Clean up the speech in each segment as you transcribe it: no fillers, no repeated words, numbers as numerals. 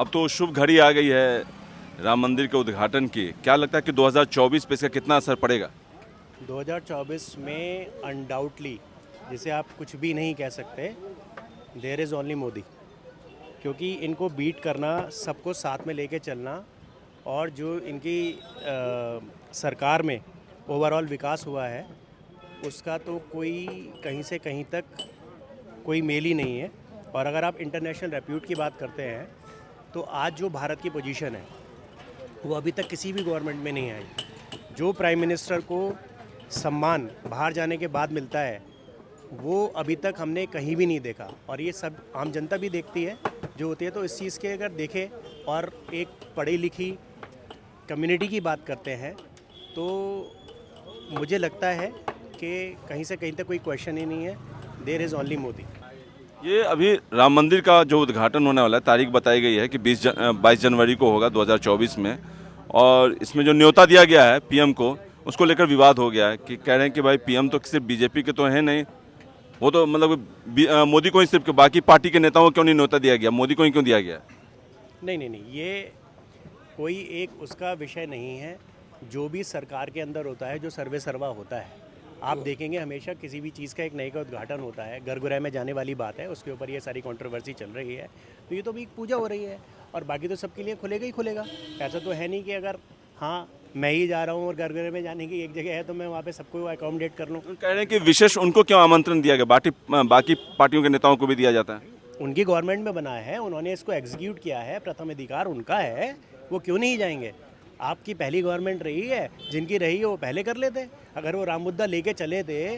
अब तो शुभ घड़ी आ गई है राम मंदिर के उद्घाटन की। क्या लगता है कि 2024 पे इसका कितना असर पड़ेगा? 2024 में अनडाउटली, जिसे आप कुछ भी नहीं कह सकते, देयर इज़ ओनली मोदी। क्योंकि इनको बीट करना, सबको साथ में लेके चलना, और जो इनकी सरकार में ओवरऑल विकास हुआ है उसका तो कोई कहीं से कहीं तक कोई मेल ही नहीं है। और अगर आप इंटरनेशनल रेप्यूट की बात करते हैं तो आज जो भारत की पोजीशन है वो अभी तक किसी भी गवर्नमेंट में नहीं आई। जो प्राइम मिनिस्टर को सम्मान बाहर जाने के बाद मिलता है वो अभी तक हमने कहीं भी नहीं देखा, और ये सब आम जनता भी देखती है जो होती है। तो इस चीज़ के अगर देखें और एक पढ़ी लिखी कम्युनिटी की बात करते हैं तो मुझे लगता है कि कहीं से कहीं तक कोई क्वेश्चन ही नहीं है, देयर इज़ ओनली मोदी। ये अभी राम मंदिर का जो उद्घाटन होने वाला है, तारीख बताई गई है कि 22 जनवरी को होगा 2024 में। और इसमें जो न्योता दिया गया है पीएम को, उसको लेकर विवाद हो गया है कि कह रहे हैं कि भाई पीएम तो सिर्फ बीजेपी के तो हैं नहीं, वो तो मतलब मोदी को ही सिर्फ, बाकी पार्टी के नेताओं को क्यों नहीं न्योता दिया गया, मोदी को ही क्यों दिया गया? नहीं, ये कोई एक उसका विषय नहीं है। जो भी सरकार के अंदर होता है, जो सर्वे सर्वा होता है, आप देखेंगे हमेशा किसी भी चीज़ का एक नए का उद्घाटन होता है, गर्गुराय में जाने वाली बात है, उसके ऊपर ये सारी कंट्रोवर्सी चल रही है। तो ये तो भी एक पूजा हो रही है, और बाकी तो सबके लिए खुलेगा ही खुलेगा। ऐसा तो है नहीं कि अगर हाँ मैं ही जा रहा हूँ और गर्गुराय में जाने की एक जगह है तो मैं वहाँ पे सबको अकोमोडेट कर लूँ। कह रहे हैं कि विशेष उनको क्यों आमंत्रण दिया गया, बाकी पार्टियों के नेताओं को भी दिया जाता है? उनकी गवर्नमेंट में बना है, उन्होंने इसको एग्जीक्यूट किया है, प्रथम अधिकार उनका है, वो क्यों नहीं जाएंगे? आपकी पहली गवर्नमेंट रही है, जिनकी रही है वो पहले कर लेते। अगर वो राम मुद्दा लेके चले थे,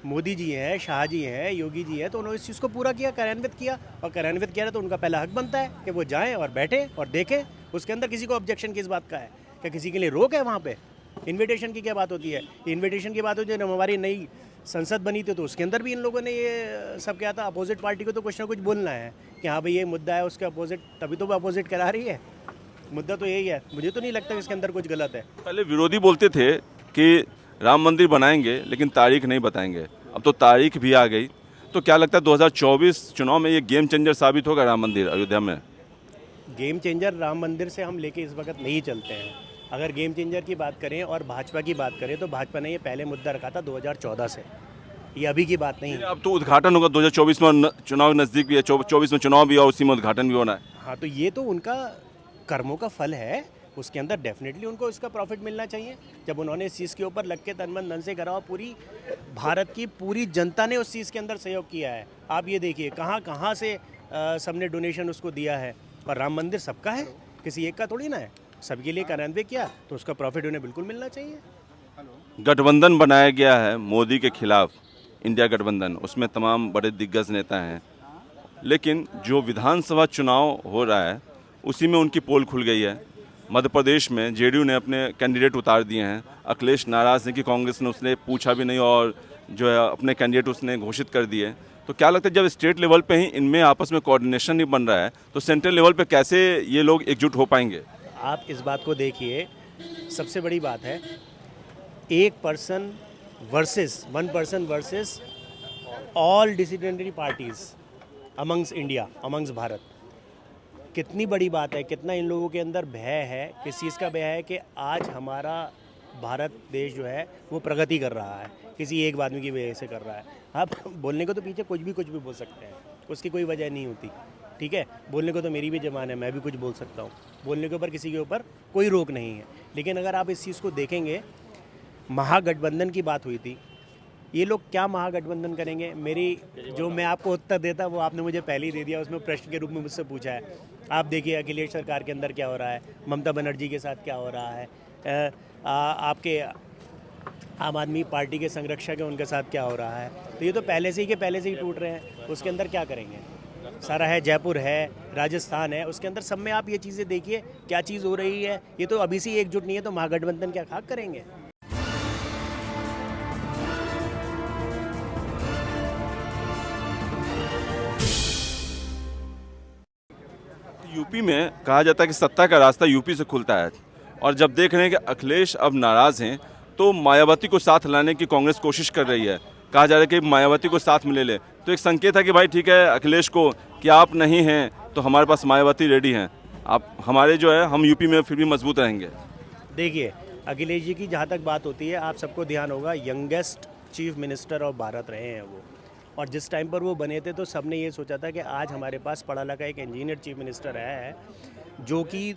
मोदी जी हैं, शाह जी हैं, योगी जी हैं, तो उन्होंने इस चीज़ को पूरा किया, कार्यान्वित किया, और कार्यान्वित किया तो उनका पहला हक बनता है कि वो जाएं और बैठे और देखें। उसके अंदर किसी को ऑब्जेक्शन किस बात का है? क्या किसी के लिए रोक है वहाँ पे? इन्विटेशन की क्या बात होती है? इन्विटेशन की बात होती है। जब हमारी नई संसद बनी थी तो उसके अंदर भी इन लोगों ने ये सब किया था। अपोजिट पार्टी को तो कुछ ना कुछ बोलना है कि हाँ भाई ये मुद्दा है, उसके अपोजिट, तभी तो वो अपोजिट करा रही है। मुद्दा तो यही है। मुझे तो नहीं लगता कि इसके अंदर कुछ गलत है। पहले विरोधी बोलते थे कि राम मंदिर बनाएंगे लेकिन तारीख नहीं बताएंगे, अब तो तारीख भी आ गई। तो क्या लगता है 2024 चुनाव में ये गेम चेंजर साबित होगा राम मंदिर अयोध्या में? गेम चेंजर राम मंदिर से हम लेके इस वक्त नहीं चलते हैं। अगर गेम चेंजर की बात करें और भाजपा की बात करें तो भाजपा ने ये पहले मुद्दा रखा था 2014 से, ये अभी की बात नहीं है। अब तो उद्घाटन होगा 2024 में, चुनाव नज़दीक भी है, 24 में चुनाव भी और उसी में उद्घाटन भी होना है। हाँ, तो ये तो उनका कर्मों का फल है, उसके अंदर डेफिनेटली उनको इसका प्रॉफिट मिलना चाहिए। जब उन्होंने इस चीज़ के ऊपर लग के तन मन धन से करा और पूरी भारत की पूरी जनता ने उस चीज़ के अंदर सहयोग किया है। आप ये देखिए कहाँ कहाँ से सबने डोनेशन उसको दिया है। और राम मंदिर सबका है, किसी एक का थोड़ी ना है, सबके लिए कार्यान्वित किया तो उसका प्रॉफिट उन्हें बिल्कुल मिलना चाहिए। गठबंधन बनाया गया है मोदी के खिलाफ, इंडिया गठबंधन, उसमें तमाम बड़े दिग्गज नेता हैं, लेकिन जो विधानसभा चुनाव हो रहा है उसी में उनकी पोल खुल गई है। मध्य प्रदेश में जेडीयू ने अपने कैंडिडेट उतार दिए हैं। अखिलेश नाराज़ हैं कि कांग्रेस ने उसने पूछा भी नहीं और जो है अपने कैंडिडेट उसने घोषित कर दिए। तो क्या लगता है जब स्टेट लेवल पे ही इनमें आपस में कोऑर्डिनेशन नहीं बन रहा है तो सेंट्रल लेवल पे कैसे ये लोग एकजुट हो पाएंगे? आप इस बात को देखिए, सबसे बड़ी बात है एक person versus one person versus all dissidentary parties amongst India, amongst Bharat. कितनी बड़ी बात है, कितना इन लोगों के अंदर भय है। किस चीज़ का भय है? कि आज हमारा भारत देश जो है वो प्रगति कर रहा है, किसी एक आदमी की वजह से कर रहा है। आप बोलने को तो पीछे कुछ भी बोल सकते हैं, उसकी कोई वजह नहीं होती, ठीक है। बोलने को तो मेरी भी ज़बान है, मैं भी कुछ बोल सकता हूँ, बोलने के ऊपर किसी के ऊपर कोई रोक नहीं है। लेकिन अगर आप इस चीज़ को देखेंगे, महागठबंधन की बात हुई थी, ये लोग क्या महागठबंधन करेंगे? जो मैं आपको उत्तर देता वो आपने मुझे पहले ही दे दिया, उसमें प्रश्न के रूप में मुझसे पूछा है। आप देखिए अखिलेश सरकार के अंदर क्या हो रहा है, ममता बनर्जी के साथ क्या हो रहा है, आपके आम आदमी पार्टी के संरक्षक हैं उनके साथ क्या हो रहा है। तो ये तो पहले से ही टूट रहे हैं, उसके अंदर क्या करेंगे? सारा है, जयपुर है, राजस्थान है, उसके अंदर सब में आप ये चीज़ें देखिए क्या चीज़ हो रही है। ये तो अभी से एकजुट नहीं है तो महागठबंधन क्या खाक करेंगे? यूपी में कहा जाता है कि सत्ता का रास्ता यूपी से खुलता है, और जब देख रहे हैं कि अखिलेश अब नाराज़ हैं तो मायावती को साथ लाने की कांग्रेस कोशिश कर रही है। कहा जा रहा है कि मायावती को साथ में ले ले, तो एक संकेत है कि भाई ठीक है अखिलेश को कि आप नहीं हैं तो हमारे पास मायावती रेडी हैं। आप हमारे जो है हम यूपी में फिर भी मजबूत रहेंगे। देखिए, अखिलेश जी की जहाँ तक बात होती है, आप सबको ध्यान होगा, youngest chief minister of Bharat रहे हैं वो। और जिस टाइम पर वो बने थे तो सबने ये सोचा था कि आज हमारे पास पढ़ा लिखा एक इंजीनियर चीफ मिनिस्टर है जो कि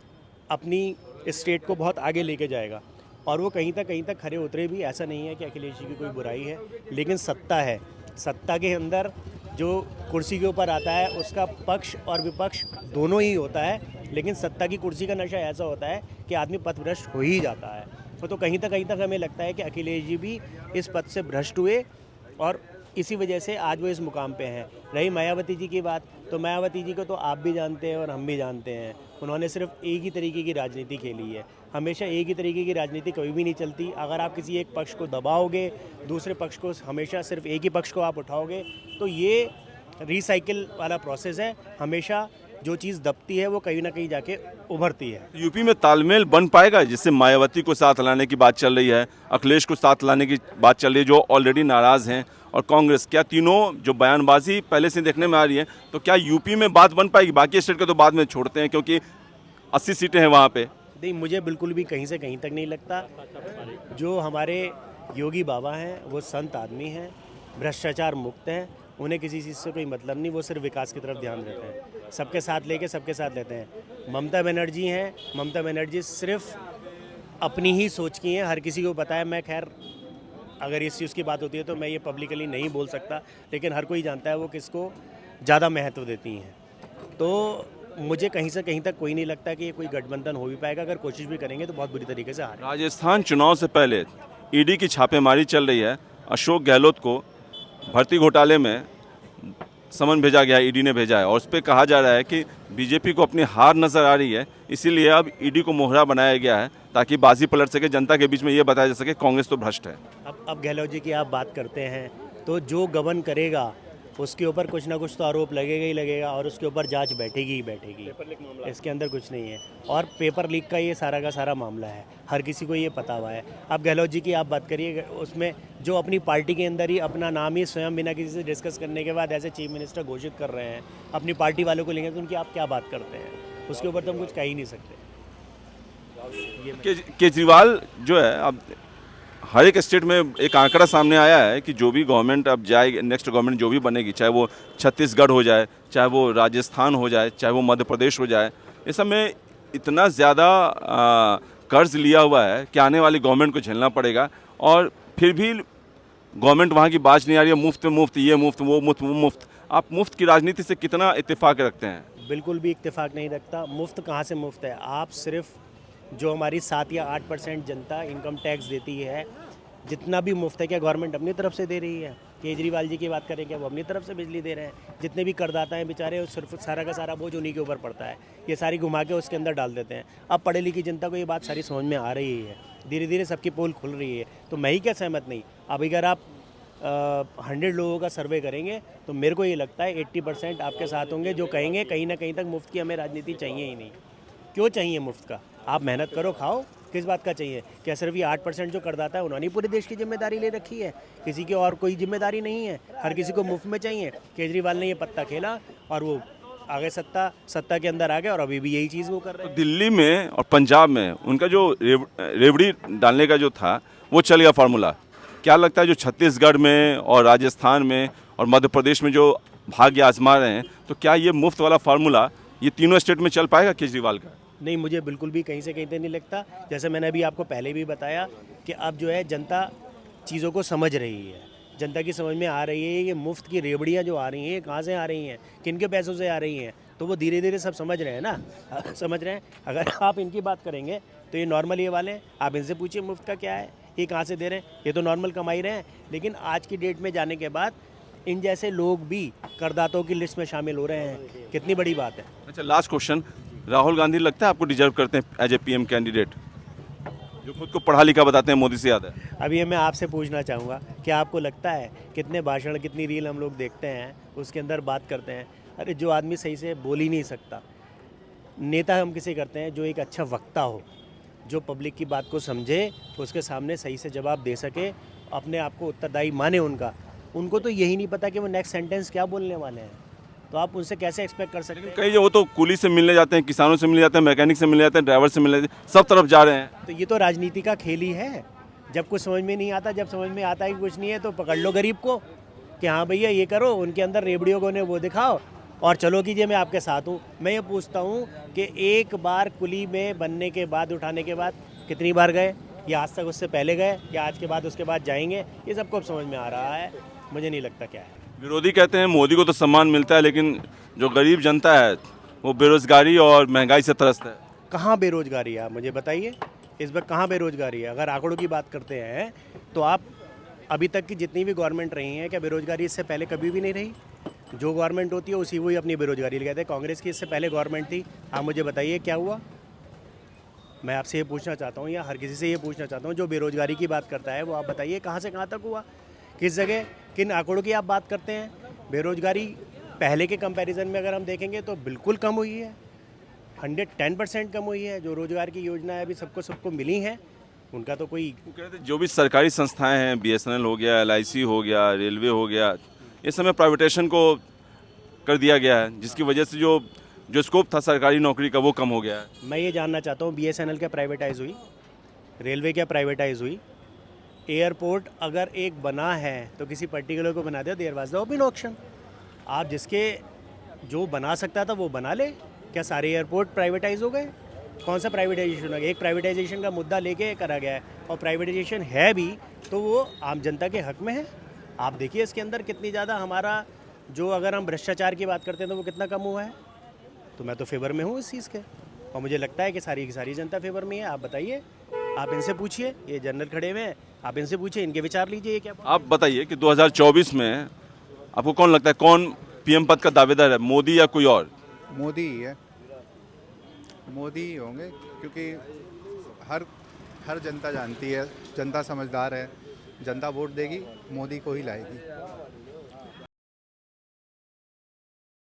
अपनी स्टेट को बहुत आगे लेके जाएगा। और वो कहीं तक खरे उतरे भी। ऐसा नहीं है कि अखिलेश जी की कोई बुराई है, लेकिन सत्ता है, सत्ता के अंदर जो कुर्सी के ऊपर आता है उसका पक्ष और विपक्ष दोनों ही होता है। लेकिन सत्ता की कुर्सी का नशा ऐसा होता है कि आदमी पथभ्रष्ट हो ही जाता है। तो कहीं तक हमें लगता है कि अखिलेश जी भी इस पद से भ्रष्ट हुए और इसी वजह से आज वो इस मुकाम पे हैं। रही मायावती जी की बात, तो मायावती जी को तो आप भी जानते हैं और हम भी जानते हैं। उन्होंने सिर्फ एक ही तरीके की राजनीति खेली है। हमेशा एक ही तरीके की राजनीति कभी भी नहीं चलती। अगर आप किसी एक पक्ष को दबाओगे, दूसरे पक्ष को हमेशा सिर्फ एक ही पक्ष को आप उठाओगे, तो ये रिसाइकिल वाला प्रोसेस है। हमेशा जो चीज़ दबती है वो कहीं ना कहीं जाके उभरती है। यूपी में तालमेल बन पाएगा, जिससे मायावती को साथ लाने की बात चल रही है, अखिलेश को साथ लाने की बात चल रही है, जो ऑलरेडी नाराज़ हैं, और कांग्रेस, क्या तीनों जो बयानबाजी पहले से देखने में आ रही है, तो क्या यूपी में बात बन पाएगी? बाकी स्टेट के तो बाद में छोड़ते हैं क्योंकि 80 सीटें हैं वहाँ पे। नहीं, मुझे बिल्कुल भी कहीं से कहीं तक नहीं लगता। जो हमारे योगी बाबा हैं वो संत आदमी हैं, भ्रष्टाचार मुक्त हैं, उन्हें किसी चीज़ से कोई मतलब नहीं, वो सिर्फ विकास की तरफ ध्यान देते हैं, सबके साथ लेके सबके साथ लेते हैं। ममता बनर्जी हैं, ममता बनर्जी सिर्फ अपनी ही सोच की हैं, हर किसी को पता है। मैं खैर अगर इस चीज़ की बात होती है तो मैं ये पब्लिकली नहीं बोल सकता, लेकिन हर कोई जानता है वो किसको ज़्यादा महत्व देती हैं। तो मुझे कहीं से कहीं तक कोई नहीं लगता कि ये कोई गठबंधन हो भी पाएगा। अगर कोशिश भी करेंगे तो बहुत बुरी तरीके से हारेंगे। राजस्थान चुनाव से पहले ईडी की छापेमारी चल रही है। अशोक गहलोत को भर्ती घोटाले में समन भेजा गया, ईडी ने भेजा है, और उस पर कहा जा रहा है कि बीजेपी को अपनी हार नज़र आ रही है, इसीलिए अब ईडी को मोहरा बनाया गया है ताकि बाजी पलट सके, जनता के बीच में ये बताया जा सके कांग्रेस तो भ्रष्ट है। अब गहलोत जी की आप बात करते हैं तो जो गबन करेगा उसके ऊपर कुछ ना कुछ तो आरोप लगेगा ही लगेगा, और उसके ऊपर जांच बैठेगी ही बैठेगी। इसके अंदर कुछ नहीं है। और पेपर लीक का ये सारा का सारा मामला है, हर किसी को ये पता हुआ है। अब गहलोत जी की आप बात करिए, उसमें जो अपनी पार्टी के अंदर ही अपना नाम ही स्वयं बिना किसी से डिस्कस करने के बाद ऐसे चीफ मिनिस्टर घोषित कर रहे हैं, अपनी पार्टी वालों को लेंगे तो उनकी आप क्या बात करते हैं? उसके ऊपर तो हम कुछ कह ही नहीं सकते। केजरीवाल जो है, अब हर एक स्टेट में एक आंकड़ा सामने आया है कि जो भी गवर्नमेंट अब जाएगी, नेक्स्ट गवर्नमेंट जो भी बनेगी, चाहे वो छत्तीसगढ़ हो जाए, चाहे वो राजस्थान हो जाए, चाहे वो मध्य प्रदेश हो जाए, इस समय इतना ज़्यादा कर्ज लिया हुआ है कि आने वाली गवर्नमेंट को झेलना पड़ेगा, और फिर भी गवर्नमेंट वहाँ की बात नहीं आ रही है। मुफ्त मुफ्त, ये मुफ्त, वो मुफ्त, वो मुफ्त। आप मुफ्त की राजनीति से कितना इत्तेफाक रखते हैं? बिल्कुल भी इत्तेफाक नहीं रखता। मुफ्त कहाँ से मुफ्त है? आप सिर्फ जो हमारी 7 या 8% जनता इनकम टैक्स देती है, जितना भी मुफ्त है क्या गवर्नमेंट अपनी तरफ से दे रही है? केजरीवाल जी की बात करें, क्या वो अपनी तरफ से बिजली दे रहे हैं? जितने भी करदाता हैं बेचारे, वो सिर्फ सारा का सारा बोझ उन्हीं के ऊपर पड़ता है। ये सारी घुमा के उसके अंदर डाल देते हैं। अब पढ़े लिखी जनता को ये बात सारी समझ में आ रही है, धीरे धीरे सबकी पोल खुल रही है। तो मैं ही क्या सहमत नहीं। अब अगर आप 100 लोगों का सर्वे करेंगे तो मेरे को ये लगता है 80% आपके साथ होंगे जो कहेंगे कहीं ना कहीं तक मुफ्त की हमें राजनीति चाहिए ही नहीं। क्यों चाहिए मुफ्त का? आप मेहनत करो, खाओ, किस बात का चाहिए? क्या सिर्फ ये 8% जो करदाता है उन्होंने पूरे देश की जिम्मेदारी ले रखी है? किसी की और कोई जिम्मेदारी नहीं है, हर किसी को मुफ्त में चाहिए। केजरीवाल ने ये पत्ता खेला और वो आगे सत्ता के अंदर आ गए, और अभी भी यही चीज़ वो कर रहे हैं। दिल्ली में और पंजाब में उनका जो रेवड़ी डालने का जो था वो चल गया फार्मूला। क्या लगता है जो छत्तीसगढ़ में और राजस्थान में और मध्य प्रदेश में जो भाग्य आजमा रहे हैं, तो क्या ये मुफ्त वाला फार्मूला ये तीनों स्टेट में चल पाएगा केजरीवाल का? नहीं, मुझे बिल्कुल भी कहीं से कहीं तक नहीं लगता। जैसे मैंने अभी आपको पहले भी बताया कि अब जो है जनता चीज़ों को समझ रही है, जनता की समझ में आ रही है ये मुफ्त की रेवड़ियाँ जो आ रही हैं, ये कहाँ से आ रही हैं, किन के पैसों से आ रही हैं। तो वो धीरे धीरे सब समझ रहे हैं ना, समझ रहे हैं। अगर आप इनकी बात करेंगे तो ये नॉर्मल ये वाले हैं, आप इनसे पूछिए मुफ्त का क्या है, ये कहाँ से दे रहे हैं, ये तो नॉर्मल कमाई रहे हैं। लेकिन आज की डेट में जाने के बाद इन जैसे लोग भी करदाताओं की लिस्ट में शामिल हो रहे हैं, कितनी बड़ी बात है। अच्छा, लास्ट क्वेश्चन, राहुल गांधी लगता है आपको डिजर्व करते हैं एज ए पीएम कैंडिडेट, जो खुद को पढ़ा लिखा बताते हैं, मोदी से याद है? अभी ये मैं आपसे पूछना चाहूँगा, क्या आपको लगता है कितने भाषण, कितनी रील हम लोग देखते हैं, उसके अंदर बात करते हैं, अरे जो आदमी सही से बोल ही नहीं सकता। नेता हम किसे करते हैं? जो एक अच्छा वक्ता हो, जो पब्लिक की बात को समझे, उसके सामने सही से जवाब दे सके, अपने आप को उत्तरदायी माने उनको तो यही नहीं पता कि वो नेक्स्ट सेंटेंस क्या बोलने वाले हैं। तो आप उनसे कैसे एक्सपेक्ट कर सकते हैं? कई वो तो कुली से मिलने जाते हैं, किसानों से मिलने जाते हैं, मैकेनिक से मिलने जाते हैं, ड्राइवर से मिलने जाते हैं, सब तरफ जा रहे हैं। तो ये तो राजनीति का खेल ही है। जब कुछ समझ में नहीं आता, जब समझ में आता है कि कुछ नहीं है, तो पकड़ लो गरीब को कि हाँ भैया ये करो, उनके अंदर रेबड़ियों को ने वो दिखाओ और चलो कीजिए, मैं आपके साथ हूँ। मैं ये पूछता हूँ कि एक बार कुली में बनने के बाद, उठाने के बाद कितनी बार गए, या आज तक उससे पहले गए, या आज के बाद उसके बाद जाएंगे? ये सबको अब समझ में आ रहा है, मुझे नहीं लगता क्या है। विरोधी कहते हैं मोदी को तो सम्मान मिलता है, लेकिन जो गरीब जनता है वो बेरोजगारी और महंगाई से त्रस्त है। कहाँ बेरोजगारी है, आप मुझे बताइए, इस वक्त कहाँ बेरोजगारी है? अगर आंकड़ों की बात करते हैं तो आप अभी तक की जितनी भी गवर्नमेंट रही हैं, क्या बेरोजगारी इससे पहले कभी भी नहीं रही? जो गवर्नमेंट होती है उसी वही अपनी बेरोजगारी लगाते हैं। कांग्रेस की इससे पहले गवर्नमेंट थी, आप मुझे बताइए क्या हुआ? मैं आपसे ये पूछना चाहता हूँ, या हर किसी से ये पूछना चाहता हूँ जो बेरोजगारी की बात करता है, वो आप बताइए कहाँ से कहाँ तक हुआ, किस जगह, किन आंकड़ों की आप बात करते हैं? बेरोजगारी पहले के कंपैरिजन में अगर हम देखेंगे तो बिल्कुल कम हुई है, 110% कम हुई है। जो रोजगार की योजना है अभी सबको मिली हैं, उनका तो कोई वो कह रहे थे जो भी सरकारी संस्थाएं हैं, BSNL हो गया, LIC हो गया, रेलवे हो गया, इस समय प्राइवेटेशन को कर दिया गया है, जिसकी वजह से जो स्कोप था सरकारी नौकरी का वो कम हो गया है। मैं ये जानना चाहता हूँ, BSNL क्या प्राइवेटाइज हुई? रेलवे क्या प्राइवेटाइज हुई? एयरपोर्ट अगर एक बना है तो किसी पर्टिकुलर को बना दिया, there was the open auction. आप जिसके जो बना सकता था वो बना ले। क्या सारे एयरपोर्ट प्राइवेटाइज हो गए? कौन सा प्राइवेटाइजेशन हो गया? एक प्राइवेटाइजेशन का मुद्दा लेके करा गया है, और प्राइवेटाइजेशन है भी तो वो आम जनता के हक में है। आप देखिए इसके अंदर कितनी ज़्यादा हमारा, जो अगर हम भ्रष्टाचार की बात करते हैं तो वो कितना कम हुआ है। तो मैं तो फेवर में हूँ इस चीज़ के, और मुझे लगता है कि सारी की सारी जनता फेवर में है। आप बताइए, आप इनसे पूछिए, ये जनरल खड़े हुए हैं, आप इनसे पूछिए, इनके विचार लीजिए। ये क्या आप बताइए कि 2024 में आपको कौन लगता है, कौन PM पद का दावेदार है, मोदी या कोई और? मोदी ही है, मोदी ही होंगे, क्योंकि हर जनता जानती है, जनता समझदार है, जनता वोट देगी, मोदी को ही लाएगी।